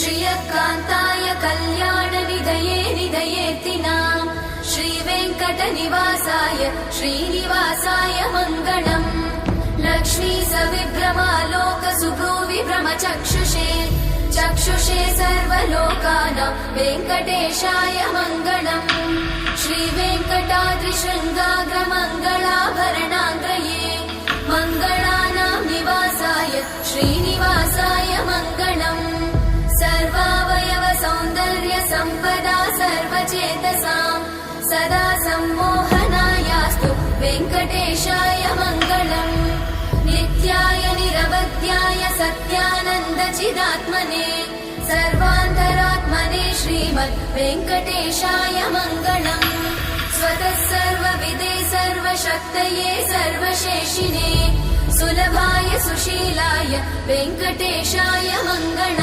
श्रियकान्ताय कल्याणनिधये निधयेत्तिनाम् श्रीवेङ्कटनिवासाय श्रीनिवासाय मङ्गलम् लक्ष्मी सविभ्रमालोकसुभ्रूविभ्रमचक्षुषे चक्षुषे सर्वलोकानां वेङ्कटेशाय मङ्गलम् श्रीवेङ्कटाद्रिशृङ्गाग्रमङ्गलाभरणाङ्ग्रये मङ्गलानां निवासाय श्रीनिवासाय मङ्गलम् सर्वावयव सौन्दर्य सम्पदा सर्वचेतसां सदा सम्मोहनायास्तु वेङ्कटेशाय मङ्गलम् नित्याय निरवध्याय सत्यानन्दचिदात्मने सर्वान्तरात्मने श्रीमद् वेङ्कटेशाय मङ्गलम् स्वतः सर्वविदे सर्वशक्तये सर्वशेषिने सुलभाय सुशीलाय वेङ्कटेशाय मङ्गलम्।